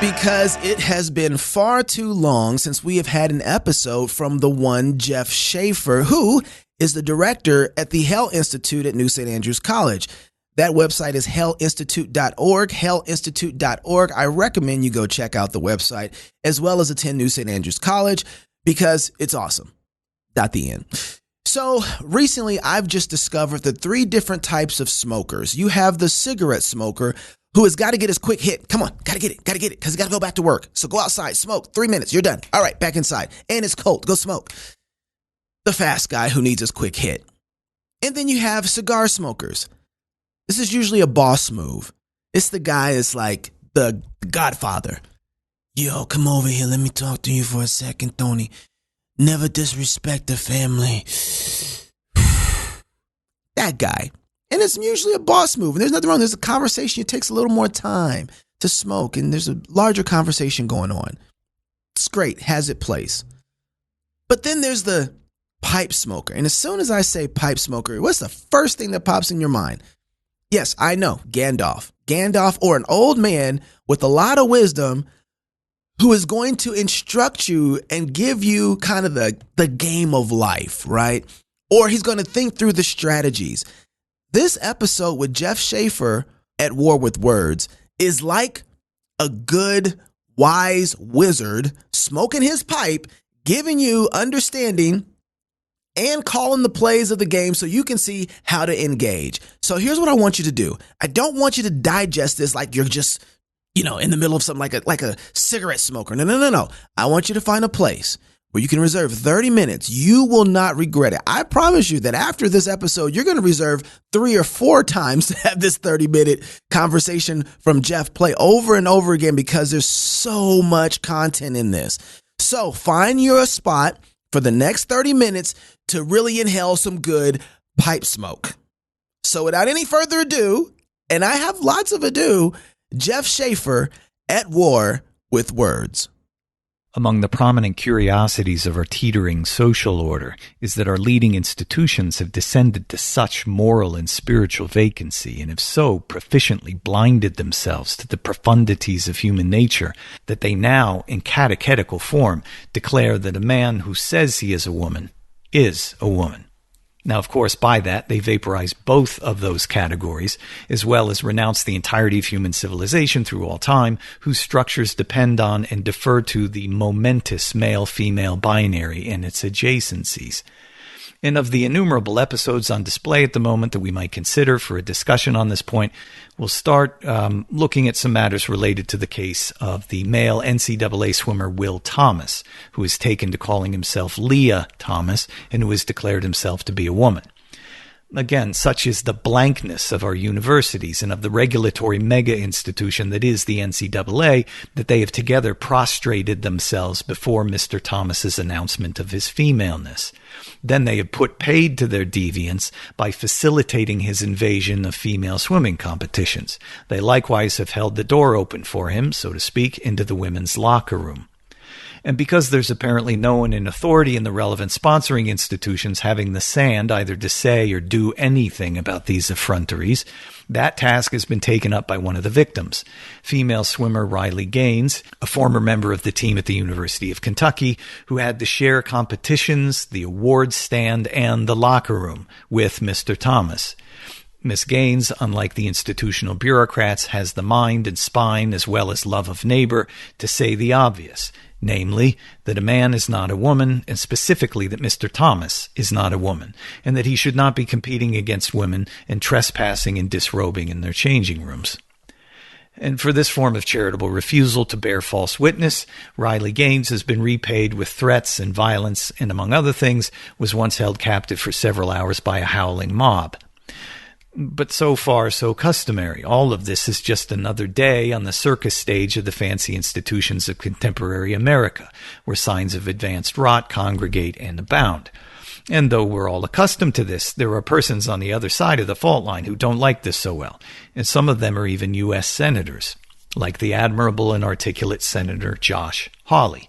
Because it has been far too long since we have had an episode from the one Jeff Shafer, who is the director at the Hale Institute at New St. Andrews College. That website is haleinstitute.org, haleinstitute.org. I recommend you go check out the website as well as attend New St. Andrews College because it's awesome. The end. So recently, I've just discovered the 3 different types of smokers. You have the cigarette smoker who has got to get his quick hit. Come on, got to get it, because he's got to go back to work. So go outside, smoke, 3 minutes, you're done. All right, back inside. And it's cold, go smoke. The fast guy who needs his quick hit. And then you have cigar smokers. This is usually a boss move. It's the guy that's like the godfather. Yo, come over here, let me talk to you for a second, Tony. Never disrespect the family. That guy. And it's usually a boss move. And there's nothing wrong. There's a conversation. It takes a little more time to smoke. And there's a larger conversation going on. It's great. Has its place. But then there's the pipe smoker. And as soon as I say pipe smoker, what's the first thing that pops in your mind? Yes, I know. Gandalf. Gandalf, or an old man with a lot of wisdom who is going to instruct you and give you kind of the game of life, right? Or he's going to think through the strategies. This episode with Jeff Shafer at War with Words is like a good, wise wizard smoking his pipe, giving you understanding and calling the plays of the game so you can see how to engage. So here's what I want you to do. I don't want you to digest this like you're just, in the middle of something like a cigarette smoker. No. I want you to find a place where you can reserve 30 minutes. You will not regret it. I promise you that after this episode, you're going to reserve 3 or 4 times to have this 30-minute conversation from Jeff play over and over again because there's so much content in this. So find your spot for the next 30 minutes to really inhale some good pipe smoke. So without any further ado, and I have lots of ado, Jeff Shafer at War with Words. Among the prominent curiosities of our teetering social order is that our leading institutions have descended to such moral and spiritual vacancy and have so proficiently blinded themselves to the profundities of human nature that they now, in catechetical form, declare that a man who says he is a woman is a woman. Now, of course, by that, they vaporize both of those categories, as well as renounce the entirety of human civilization through all time, whose structures depend on and defer to the momentous male-female binary and its adjacencies. And of the innumerable episodes on display at the moment that we might consider for a discussion on this point, we'll start looking at some matters related to the case of the male NCAA swimmer Will Thomas, who is taken to calling himself Leah Thomas and who has declared himself to be a woman. Again, such is the blankness of our universities and of the regulatory mega-institution that is the NCAA, that they have together prostrated themselves before Mr. Thomas's announcement of his femaleness. Then they have put paid to their deviance by facilitating his invasion of female swimming competitions. They likewise have held the door open for him, so to speak, into the women's locker room. And because there's apparently no one in authority in the relevant sponsoring institutions having the sand either to say or do anything about these effronteries, that task has been taken up by one of the victims, female swimmer Riley Gaines, a former member of the team at the University of Kentucky, who had to share competitions, the awards stand, and the locker room with Mr. Thomas. Miss Gaines, unlike the institutional bureaucrats, has the mind and spine as well as love of neighbor to say the obvious, namely, that a man is not a woman, and specifically that Mr. Thomas is not a woman, and that he should not be competing against women and trespassing and disrobing in their changing rooms. And for this form of charitable refusal to bear false witness, Riley Gaines has been repaid with threats and violence, and among other things, was once held captive for several hours by a howling mob. But so far, so customary. All of this is just another day on the circus stage of the fancy institutions of contemporary America, where signs of advanced rot congregate and abound. And though we're all accustomed to this, there are persons on the other side of the fault line who don't like this so well, and some of them are even U.S. senators, like the admirable and articulate Senator Josh Hawley.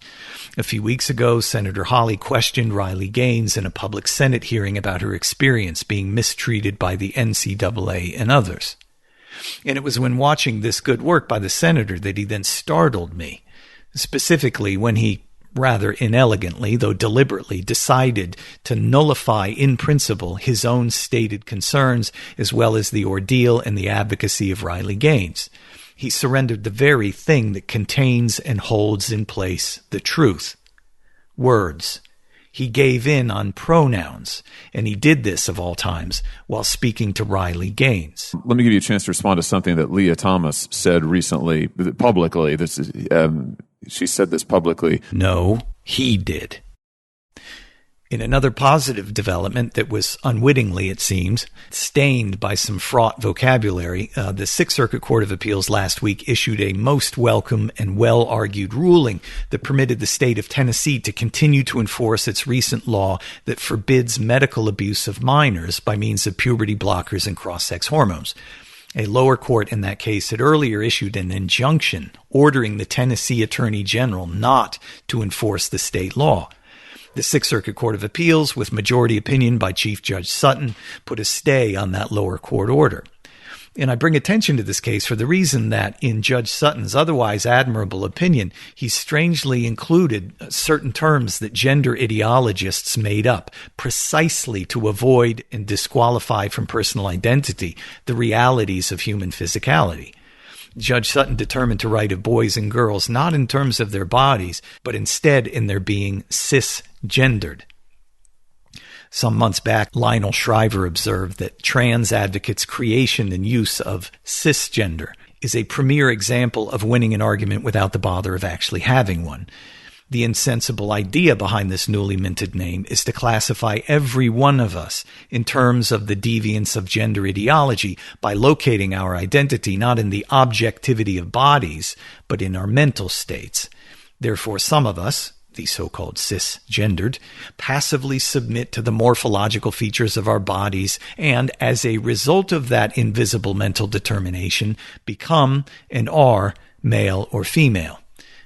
A few weeks ago, Senator Hawley questioned Riley Gaines in a public Senate hearing about her experience being mistreated by the NCAA and others. And it was when watching this good work by the senator that he then startled me, specifically when he rather inelegantly, though deliberately, decided to nullify in principle his own stated concerns as well as the ordeal and the advocacy of Riley Gaines. He surrendered the very thing that contains and holds in place the truth. Words. He gave in on pronouns, and he did this, of all times, while speaking to Riley Gaines. Let me give you a chance to respond to something that Leah Thomas said recently, publicly. She said this publicly. No, he did. In another positive development that was unwittingly, it seems, stained by some fraught vocabulary, the Sixth Circuit Court of Appeals last week issued a most welcome and well-argued ruling that permitted the state of Tennessee to continue to enforce its recent law that forbids medical abuse of minors by means of puberty blockers and cross-sex hormones. A lower court in that case had earlier issued an injunction ordering the Tennessee Attorney General not to enforce the state law. The Sixth Circuit Court of Appeals, with majority opinion by Chief Judge Sutton, put a stay on that lower court order. And I bring attention to this case for the reason that in Judge Sutton's otherwise admirable opinion, he strangely included certain terms that gender ideologists made up precisely to avoid and disqualify from personal identity the realities of human physicality. Judge Sutton determined to write of boys and girls not in terms of their bodies, but instead in their being cisgendered. Some months back, Lionel Shriver observed that trans advocates' creation and use of cisgender is a premier example of winning an argument without the bother of actually having one. The insensible idea behind this newly minted name is to classify every one of us in terms of the deviance of gender ideology by locating our identity not in the objectivity of bodies, but in our mental states. Therefore, some of us, the so-called cisgendered, passively submit to the morphological features of our bodies and, as a result of that invisible mental determination, become and are male or female,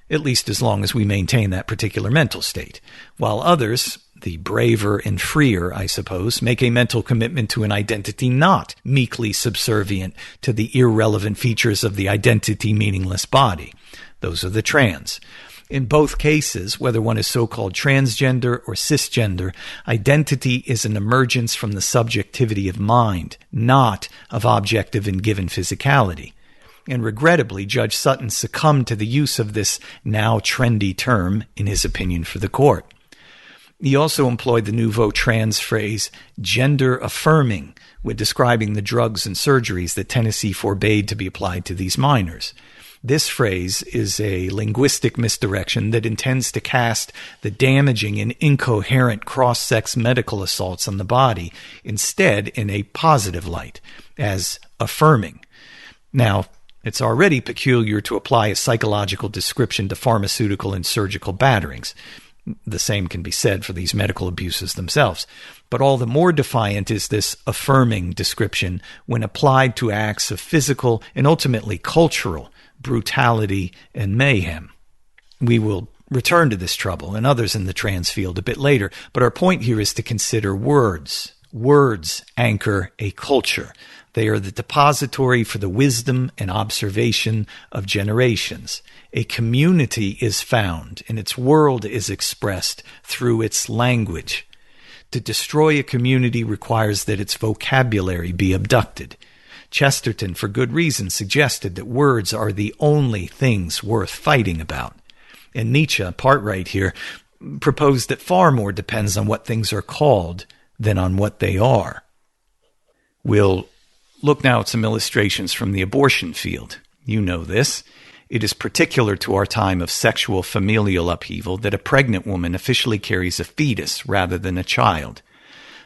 at least as long as we maintain that particular mental state, while others, the braver and freer, I suppose, make a mental commitment to an identity not meekly subservient to the irrelevant features of the identity-meaningless body. Those are the trans. In both cases, whether one is so-called transgender or cisgender, identity is an emergence from the subjectivity of mind, not of objective and given physicality. And regrettably, Judge Sutton succumbed to the use of this now trendy term, in his opinion, for the court. He also employed the nouveau trans phrase, gender affirming, when describing the drugs and surgeries that Tennessee forbade to be applied to these minors. This phrase is a linguistic misdirection that intends to cast the damaging and incoherent cross-sex medical assaults on the body instead in a positive light, as affirming. Now, it's already peculiar to apply a psychological description to pharmaceutical and surgical batterings. The same can be said for these medical abuses themselves. But all the more defiant is this affirming description when applied to acts of physical and ultimately cultural brutality and mayhem. We will return to this trouble and others in the trans field a bit later, but our point here is to consider words. Words anchor a culture. They are the depository for the wisdom and observation of generations. A community is found, and its world is expressed through its language. To destroy a community requires that its vocabulary be abducted. Chesterton, for good reason, suggested that words are the only things worth fighting about. And Nietzsche, part right here, proposed that far more depends on what things are called than on what they are. We'll look now at some illustrations from the abortion field. You know this. It is particular to our time of sexual familial upheaval that a pregnant woman officially carries a fetus rather than a child.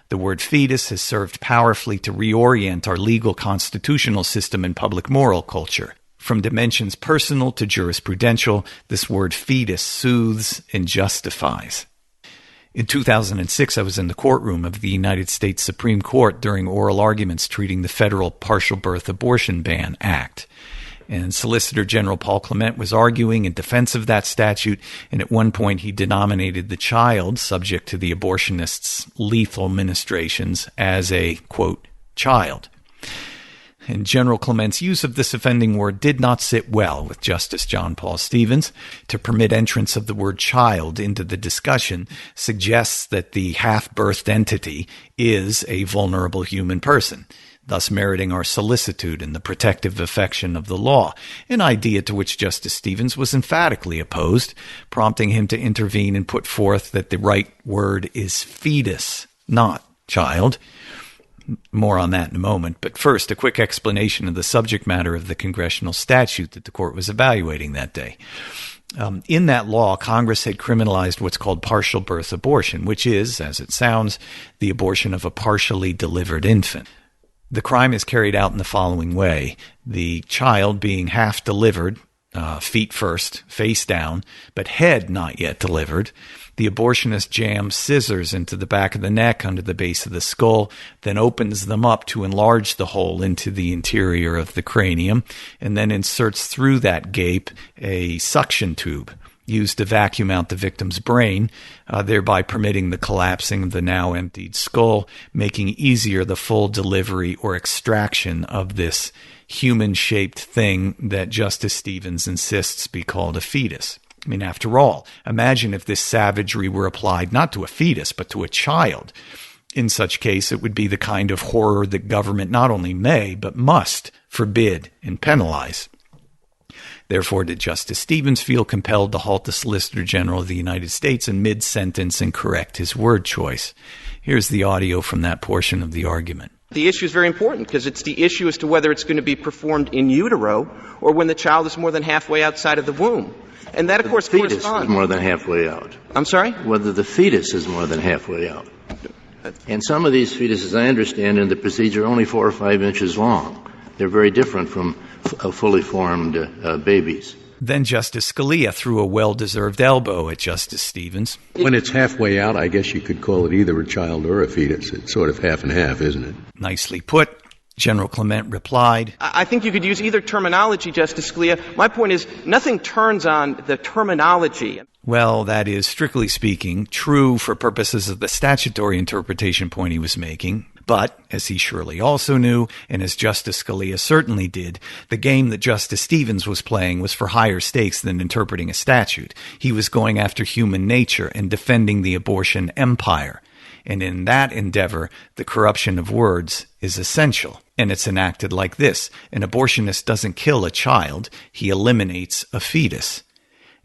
The word fetus has served powerfully to reorient our legal constitutional system and public moral culture. From dimensions personal to jurisprudential, this word fetus soothes and justifies. In 2006, I was in the courtroom of the United States Supreme Court during oral arguments treating the Federal Partial Birth Abortion Ban Act. And Solicitor General Paul Clement was arguing in defense of that statute, and at one point he denominated the child subject to the abortionists' lethal ministrations as a, quote, child. And General Clement's use of this offending word did not sit well with Justice John Paul Stevens. To permit entrance of the word child into the discussion suggests that the half-birthed entity is a vulnerable human person, thus meriting our solicitude and the protective affection of the law, an idea to which Justice Stevens was emphatically opposed, prompting him to intervene and put forth that the right word is fetus, not child. More on that in a moment, but first, a quick explanation of the subject matter of the congressional statute that the court was evaluating that day. In that law, Congress had criminalized what's called partial birth abortion, which is, as it sounds, the abortion of a partially delivered infant. The crime is carried out in the following way. The child being half delivered, feet first, face down, but head not yet delivered. The abortionist jams scissors into the back of the neck under the base of the skull, then opens them up to enlarge the hole into the interior of the cranium, and then inserts through that gape a suction tube used to vacuum out the victim's brain, thereby permitting the collapsing of the now emptied skull, making easier the full delivery or extraction of this human-shaped thing that Justice Stevens insists be called a fetus. I mean, after all, imagine if this savagery were applied not to a fetus, but to a child. In such case, it would be the kind of horror that government not only may, but must forbid and penalize. Therefore, did Justice Stevens feel compelled to halt the Solicitor General of the United States in mid-sentence and correct his word choice. Here's the audio from that portion of the argument. The issue is very important because it's the issue as to whether it's going to be performed in utero or when the child is more than halfway outside of the womb. And that, of course, corresponds. The fetus is more than halfway out. I'm sorry? Whether the fetus is more than halfway out. And some of these fetuses, I understand, in the procedure, are only 4 or 5 inches long. They're very different from fully formed babies. Then Justice Scalia threw a well-deserved elbow at Justice Stevens. When it's halfway out, I guess you could call it either a child or a fetus. It's sort of half and half, isn't it? Nicely put. General Clement replied, I think you could use either terminology, Justice Scalia. My point is, nothing turns on the terminology. Well, that is, strictly speaking, true for purposes of the statutory interpretation point he was making. But, as he surely also knew, and as Justice Scalia certainly did, the game that Justice Stevens was playing was for higher stakes than interpreting a statute. He was going after human nature and defending the abortion empire. And in that endeavor, the corruption of words is essential. And it's enacted like this. An abortionist doesn't kill a child, he eliminates a fetus.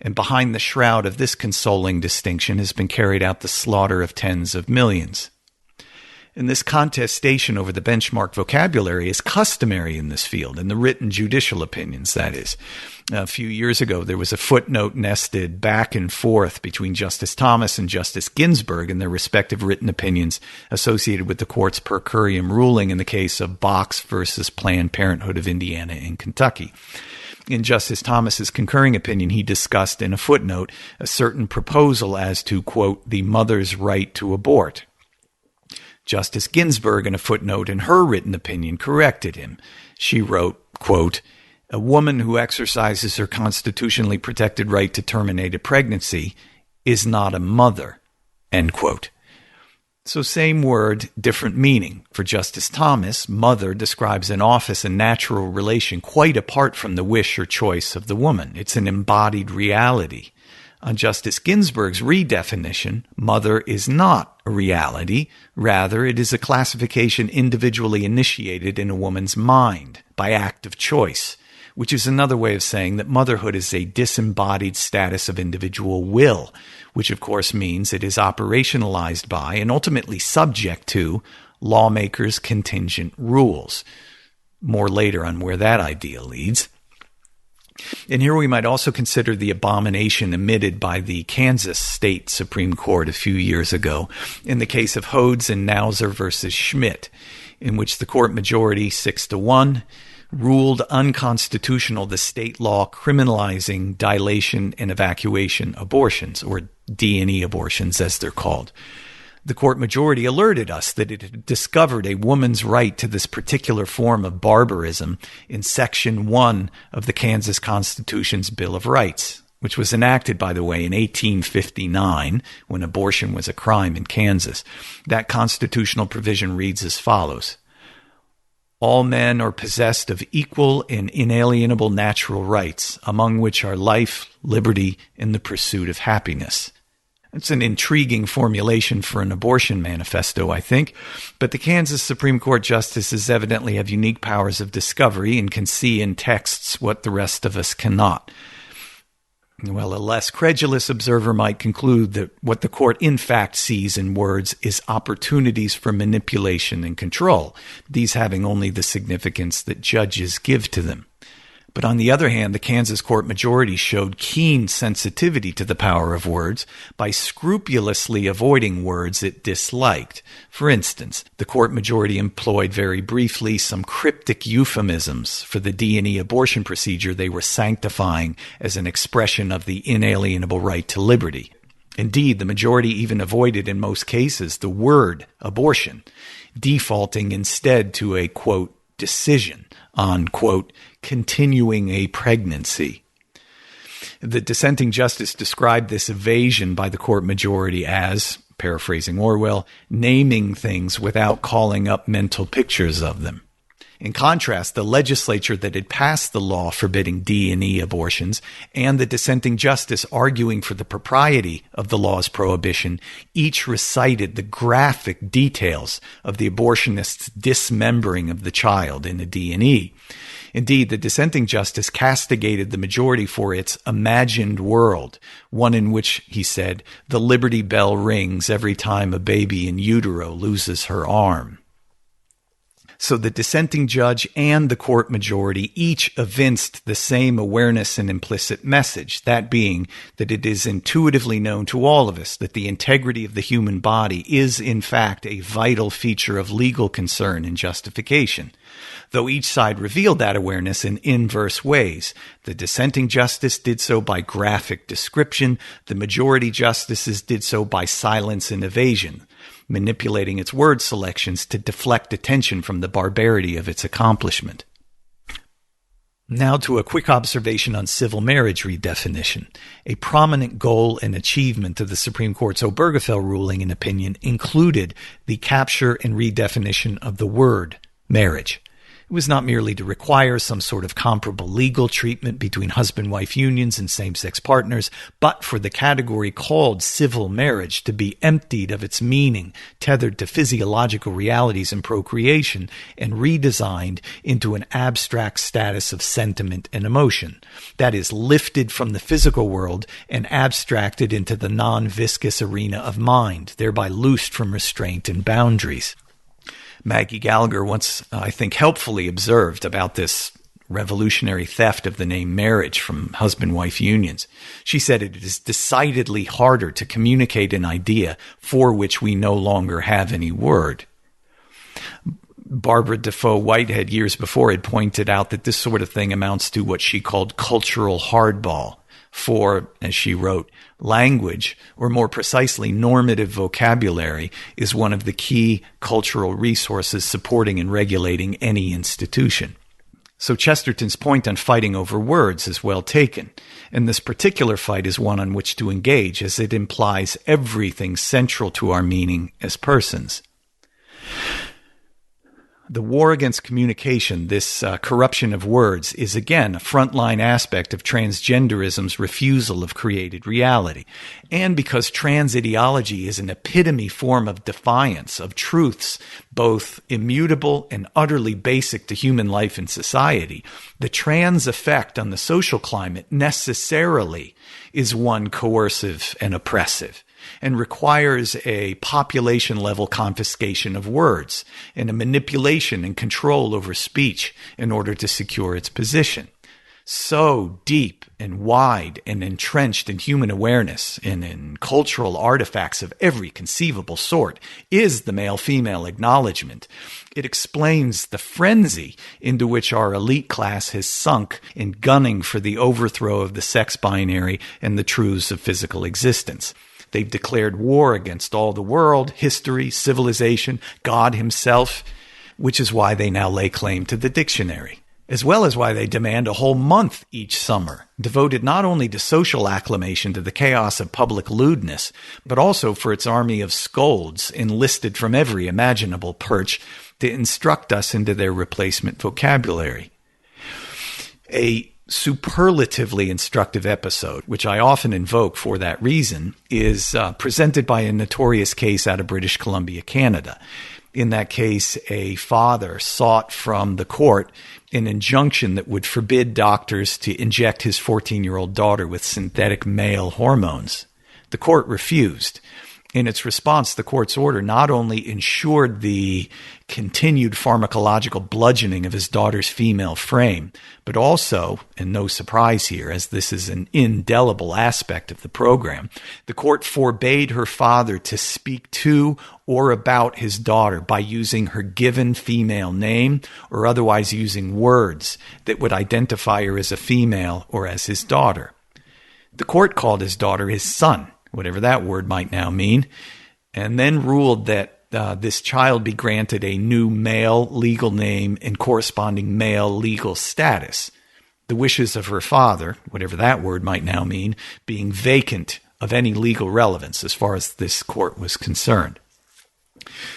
And behind the shroud of this consoling distinction has been carried out the slaughter of tens of millions. And this contestation over the benchmark vocabulary is customary in this field, in the written judicial opinions, that is. A few years ago, there was a footnote nested back and forth between Justice Thomas and Justice Ginsburg in their respective written opinions associated with the court's per curiam ruling in the case of Box versus Planned Parenthood of Indiana and Kentucky. In Justice Thomas's concurring opinion, he discussed in a footnote a certain proposal as to, quote, the mother's right to abort. Justice Ginsburg, in a footnote in her written opinion, corrected him. She wrote, quote, a woman who exercises her constitutionally protected right to terminate a pregnancy is not a mother, end quote. So same word, different meaning. For Justice Thomas, mother describes an office and natural relation quite apart from the wish or choice of the woman. It's an embodied reality. On Justice Ginsburg's redefinition, mother is not a reality. Rather, it is a classification individually initiated in a woman's mind by act of choice, which is another way of saying that motherhood is a disembodied status of individual will, which of course means it is operationalized by and ultimately subject to lawmakers' contingent rules. More later on where that idea leads. And here we might also consider the abomination emitted by the Kansas State Supreme Court a few years ago in the case of Hodes and Nauser versus Schmidt, in which the court majority 6-1 ruled unconstitutional the state law criminalizing dilation and evacuation abortions, or D&E abortions as they're called. The court majority alerted us that it had discovered a woman's right to this particular form of barbarism in Section 1 of the Kansas Constitution's Bill of Rights, which was enacted, by the way, in 1859 when abortion was a crime in Kansas. That constitutional provision reads as follows. All men are possessed of equal and inalienable natural rights, among which are life, liberty, and the pursuit of happiness. It's an intriguing formulation for an abortion manifesto, I think, but the Kansas Supreme Court justices evidently have unique powers of discovery and can see in texts what the rest of us cannot. Well, a less credulous observer might conclude that what the court in fact sees in words is opportunities for manipulation and control, these having only the significance that judges give to them. But on the other hand, the Kansas court majority showed keen sensitivity to the power of words by scrupulously avoiding words it disliked. For instance, the court majority employed very briefly some cryptic euphemisms for the D&E abortion procedure they were sanctifying as an expression of the inalienable right to liberty. Indeed, the majority even avoided in most cases the word abortion, defaulting instead to a, quote, decision on, quote, continuing a pregnancy. The dissenting justice described this evasion by the court majority as, paraphrasing Orwell, naming things without calling up mental pictures of them. In contrast, the legislature that had passed the law forbidding D&E abortions and the dissenting justice arguing for the propriety of the law's prohibition each recited the graphic details of the abortionist's dismembering of the child in a D&E. Indeed, the dissenting justice castigated the majority for its imagined world, one in which, he said, the Liberty Bell rings every time a baby in utero loses her arm. So the dissenting judge and the court majority each evinced the same awareness and implicit message, that being that it is intuitively known to all of us that the integrity of the human body is in fact a vital feature of legal concern and justification. Though each side revealed that awareness in inverse ways. The dissenting justice did so by graphic description, the majority justices did so by silence and evasion, manipulating its word selections to deflect attention from the barbarity of its accomplishment. Now to a quick observation on civil marriage redefinition. A prominent goal and achievement of the Supreme Court's Obergefell ruling and opinion included the capture and redefinition of the word marriage. It was not merely to require some sort of comparable legal treatment between husband-wife unions and same-sex partners, but for the category called civil marriage to be emptied of its meaning, tethered to physiological realities and procreation, and redesigned into an abstract status of sentiment and emotion. That is, lifted from the physical world and abstracted into the non-viscous arena of mind, thereby loosed from restraint and boundaries. Maggie Gallagher once, I think, helpfully observed about this revolutionary theft of the name marriage from husband-wife unions. She said it is decidedly harder to communicate an idea for which we no longer have any word. Barbara Defoe Whitehead years before had pointed out that this sort of thing amounts to what she called cultural hardball. For, as she wrote, language, or more precisely normative vocabulary, is one of the key cultural resources supporting and regulating any institution. So Chesterton's point on fighting over words is well taken, and this particular fight is one on which to engage, as it implies everything central to our meaning as persons. The war against communication, this corruption of words, is again a frontline aspect of transgenderism's refusal of created reality. And because trans ideology is an epitome form of defiance of truths both immutable and utterly basic to human life and society, the trans effect on the social climate necessarily is one coercive and oppressive, and requires a population-level confiscation of words and a manipulation and control over speech in order to secure its position. So deep and wide and entrenched in human awareness and in cultural artifacts of every conceivable sort is the male-female acknowledgement. It explains the frenzy into which our elite class has sunk in gunning for the overthrow of the sex binary and the truths of physical existence. They've declared war against all the world, history, civilization, God himself, which is why they now lay claim to the dictionary. as well as why they demand a whole month each summer, devoted not only to social acclimation to the chaos of public lewdness, but also for its army of scolds enlisted from every imaginable perch to instruct us into their replacement vocabulary. A superlatively instructive episode, which I often invoke for that reason, is presented by a notorious case out of British Columbia, Canada. In that case, a father sought from the court an injunction that would forbid doctors to inject his 14-year-old daughter with synthetic male hormones. The court refused. In its response, the court's order not only ensured the continued pharmacological bludgeoning of his daughter's female frame, but also, and no surprise here, as this is an indelible aspect of the program, the court forbade her father to speak to or about his daughter by using her given female name or otherwise using words that would identify her as a female or as his daughter. The court called his daughter his son, whatever that word might now mean, and then ruled that this child be granted a new male legal name and corresponding male legal status, the wishes of her father, whatever that word might now mean, being vacant of any legal relevance as far as this court was concerned.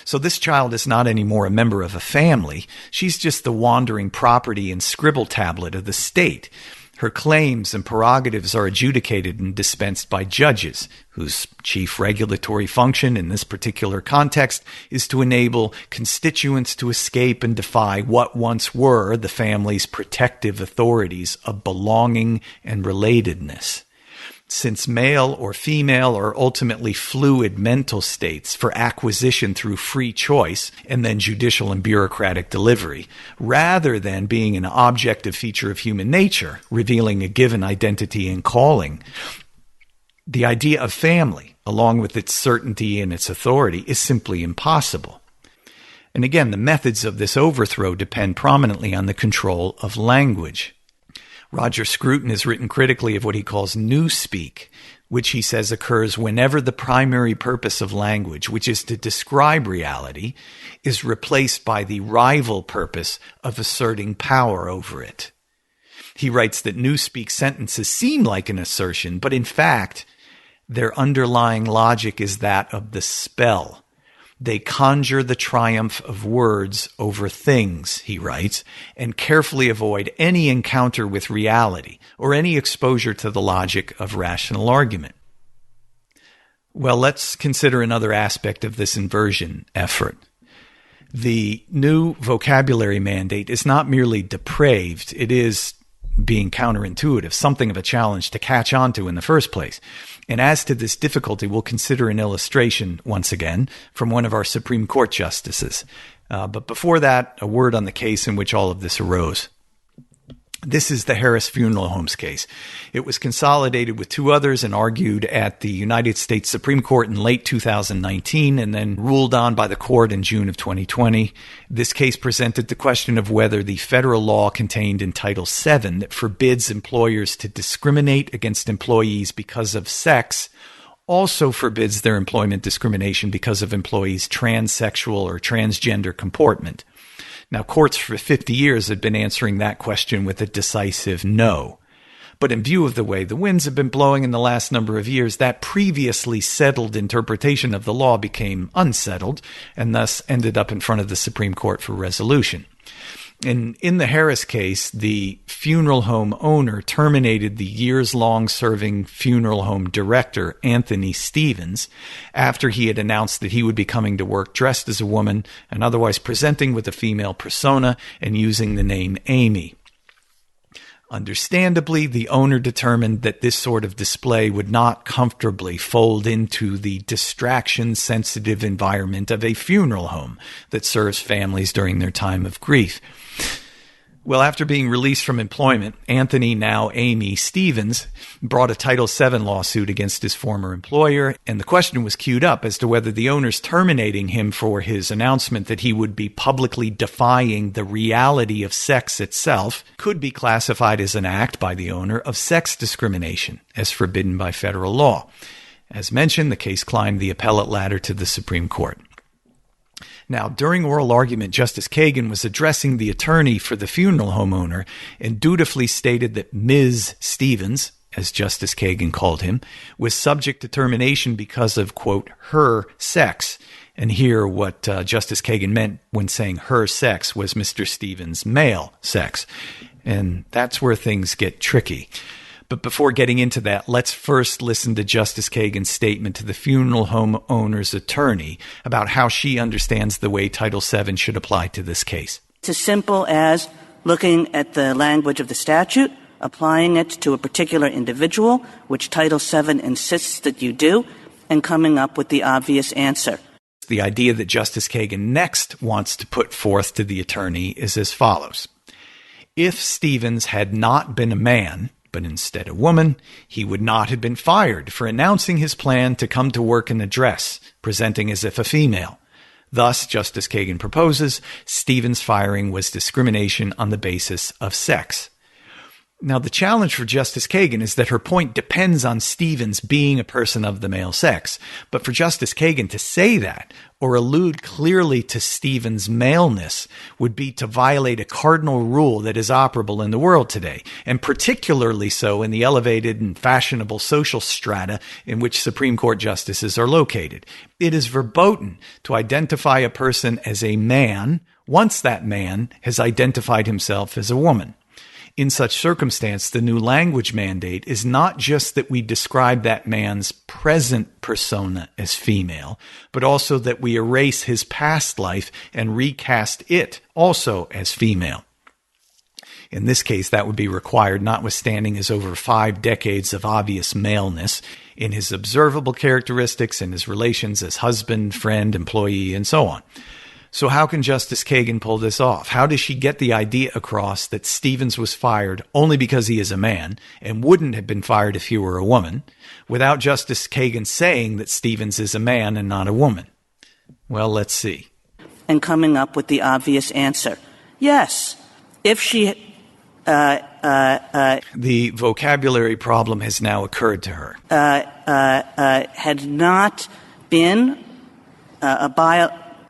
So this child is not anymore a member of a family. She's just the wandering property and scribble tablet of the state. Her claims and prerogatives are adjudicated and dispensed by judges, whose chief regulatory function in this particular context is to enable constituents to escape and defy what once were the family's protective authorities of belonging and relatedness. Since male or female are ultimately fluid mental states for acquisition through free choice and then judicial and bureaucratic delivery, rather than being an objective feature of human nature, revealing a given identity and calling, the idea of family, along with its certainty and its authority, is simply impossible. And again, the methods of this overthrow depend prominently on the control of language. Roger Scruton has written critically of what he calls newspeak, which he says occurs whenever the primary purpose of language, which is to describe reality, is replaced by the rival purpose of asserting power over it. He writes that newspeak sentences seem like an assertion, but in fact, their underlying logic is that of the spell. They conjure the triumph of words over things, he writes, and carefully avoid any encounter with reality or any exposure to the logic of rational argument. Well, let's consider another aspect of this inversion effort. The new vocabulary mandate is not merely depraved, it is, being counterintuitive, something of a challenge to catch on to in the first place. And as to this difficulty, we'll consider an illustration, once again, from one of our Supreme Court justices. But before that, a word on the case in which all of this arose. This is the Harris Funeral Homes case. It was consolidated with two others and argued at the United States Supreme Court in late 2019 and then ruled on by the court in June of 2020. This case presented the question of whether the federal law contained in Title VII that forbids employers to discriminate against employees because of sex also forbids their employment discrimination because of employees' transsexual or transgender comportment. Now, courts for 50 years had been answering that question with a decisive no. But in view of the way the winds have been blowing in the last number of years, that previously settled interpretation of the law became unsettled and thus ended up in front of the Supreme Court for resolution. And in the Harris case, the funeral home owner terminated the years-long serving funeral home director, Anthony Stevens, after he had announced that he would be coming to work dressed as a woman and otherwise presenting with a female persona and using the name Amy. Understandably, the owner determined that this sort of display would not comfortably fold into the distraction-sensitive environment of a funeral home that serves families during their time of grief. Well, after being released from employment, Anthony, now Amy Stevens, brought a Title VII lawsuit against his former employer, and the question was queued up as to whether the owners terminating him for his announcement that he would be publicly defying the reality of sex itself could be classified as an act by the owner of sex discrimination, as forbidden by federal law. As mentioned, the case climbed the appellate ladder to the Supreme Court. Now, during oral argument, Justice Kagan was addressing the attorney for the funeral home owner and dutifully stated that Ms. Stevens, as Justice Kagan called him, was subject to termination because of, quote, her sex. And here what Justice Kagan meant when saying her sex was Mr. Stevens' male sex. And that's where things get tricky. But before getting into that, let's first listen to Justice Kagan's statement to the funeral home owner's attorney about how she understands the way Title VII should apply to this case. It's as simple as looking at the language of the statute, applying it to a particular individual, which Title VII insists that you do, and coming up with the obvious answer. The idea that Justice Kagan next wants to put forth to the attorney is as follows. If Stevens had not been a man, but instead a woman, he would not have been fired for announcing his plan to come to work in a dress, presenting as if a female. Thus, Justice Kagan proposes, Stevens' firing was discrimination on the basis of sex. Now, the challenge for Justice Kagan is that her point depends on Stevens being a person of the male sex. But for Justice Kagan to say that, or allude clearly to Stevens' maleness, would be to violate a cardinal rule that is operable in the world today, and particularly so in the elevated and fashionable social strata in which Supreme Court justices are located. It is verboten to identify a person as a man once that man has identified himself as a woman. In such circumstance, the new language mandate is not just that we describe that man's present persona as female, but also that we erase his past life and recast it also as female. In this case, that would be required notwithstanding his over 5 decades of obvious maleness in his observable characteristics and his relations as husband, friend, employee, and so on. So how can Justice Kagan pull this off? How does she get the idea across that Stevens was fired only because he is a man and wouldn't have been fired if he were a woman, without Justice Kagan saying that Stevens is a man and not a woman? Well, let's see. And coming up with the obvious answer. Yes, if she... the vocabulary problem has now occurred to her. Had not been a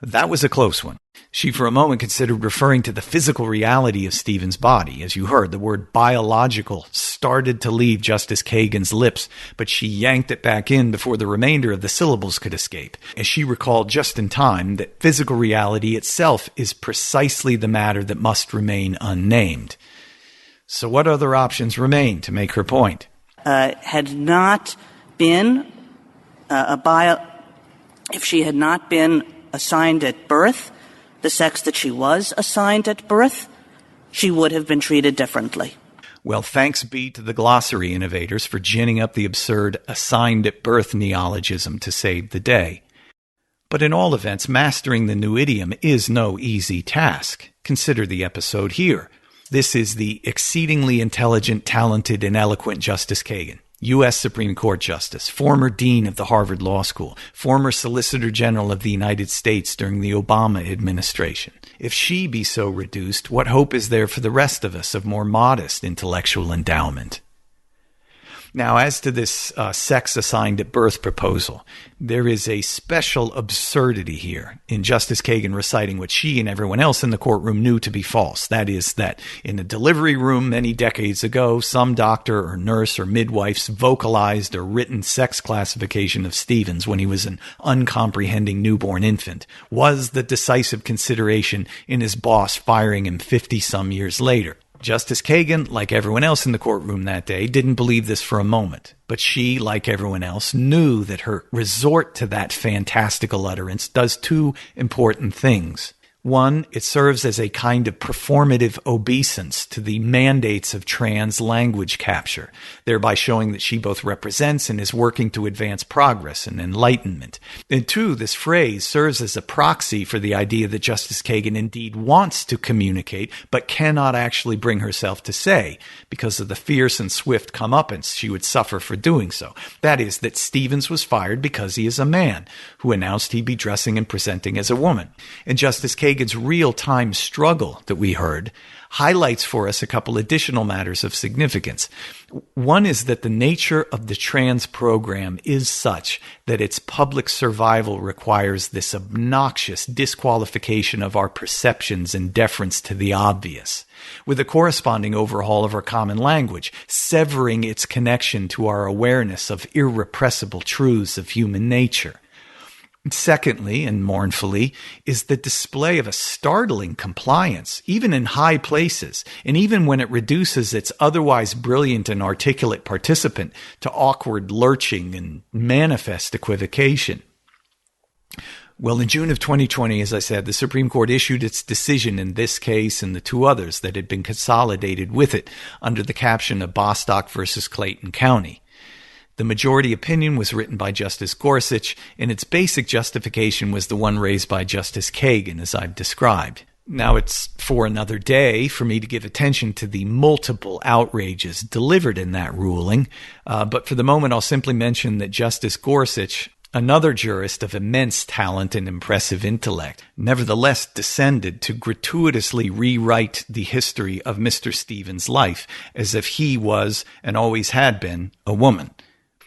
That was a close one. She for a moment considered referring to the physical reality of Stevens' body. As you heard, the word biological started to leave Justice Kagan's lips, but she yanked it back in before the remainder of the syllables could escape, as she recalled just in time that physical reality itself is precisely the matter that must remain unnamed. So what other options remain to make her point? Had not been if she had not been assigned at birth, the sex that she was assigned at birth, she would have been treated differently. Well, thanks be to the glossary innovators for ginning up the absurd assigned at birth neologism to save the day. But in all events, mastering the new idiom is no easy task. Consider the episode here. This is the exceedingly intelligent, talented, and eloquent Justice Kagan, U.S. Supreme Court Justice, former Dean of the Harvard Law School, former Solicitor General of the United States during the Obama administration. If she be so reduced, what hope is there for the rest of us of more modest intellectual endowment? Now, as to this sex assigned at birth proposal, there is a special absurdity here in Justice Kagan reciting what she and everyone else in the courtroom knew to be false. That is that in a delivery room many decades ago, some doctor or nurse or midwife's vocalized a written sex classification of Stevens when he was an uncomprehending newborn infant was the decisive consideration in his boss firing him 50-some years later. Justice Kagan, like everyone else in the courtroom that day, didn't believe this for a moment. But she, like everyone else, knew that her resort to that fantastical utterance does two important things. One, it serves as a kind of performative obeisance to the mandates of trans language capture, thereby showing that she both represents and is working to advance progress and enlightenment. And two, this phrase serves as a proxy for the idea that Justice Kagan indeed wants to communicate, but cannot actually bring herself to say, because of the fierce and swift comeuppance she would suffer for doing so. That is, that Stevens was fired because he is a man, who announced he'd be dressing and presenting as a woman. And Justice Kagan Kagan's real-time struggle that we heard highlights for us a couple additional matters of significance. One is that the nature of the trans program is such that its public survival requires this obnoxious disqualification of our perceptions and deference to the obvious, with a corresponding overhaul of our common language, severing its connection to our awareness of irrepressible truths of human nature. Secondly, and mournfully, is the display of a startling compliance, even in high places, and even when it reduces its otherwise brilliant and articulate participant to awkward lurching and manifest equivocation. Well, in June of 2020, as I said, the Supreme Court issued its decision in this case and the two others that had been consolidated with it under the caption of Bostock versus Clayton County. The majority opinion was written by Justice Gorsuch, and its basic justification was the one raised by Justice Kagan, as I've described. Now it's for another day for me to give attention to the multiple outrages delivered in that ruling, but for the moment I'll simply mention that Justice Gorsuch, another jurist of immense talent and impressive intellect, nevertheless descended to gratuitously rewrite the history of Mr. Stevens' life as if he was, and always had been, a woman.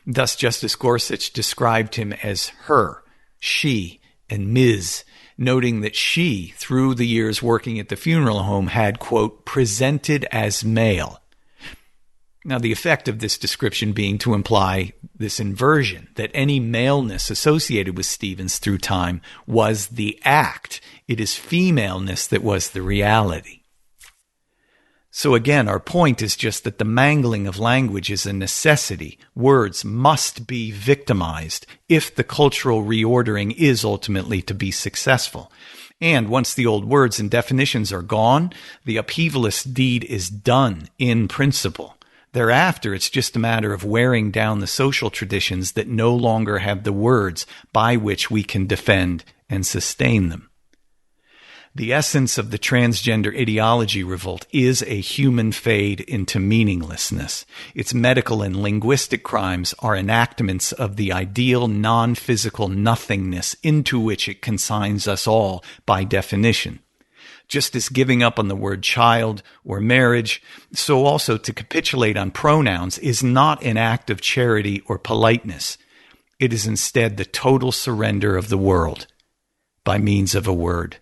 Thus, Justice Gorsuch described him as her, she, and Ms., noting that she, through the years working at the funeral home, had, quote, presented as male. Now, the effect of this description being to imply this inversion, that any maleness associated with Stevens through time was the act. It is femaleness that was the reality. So again, our point is just that the mangling of language is a necessity. Words must be victimized if the cultural reordering is ultimately to be successful. And once the old words and definitions are gone, the upheavalist deed is done in principle. Thereafter, it's just a matter of wearing down the social traditions that no longer have the words by which we can defend and sustain them. The essence of the transgender ideology revolt is a human fade into meaninglessness. Its medical and linguistic crimes are enactments of the ideal non-physical nothingness into which it consigns us all by definition. Just as giving up on the word child or marriage, so also to capitulate on pronouns is not an act of charity or politeness. It is instead the total surrender of the world by means of a word.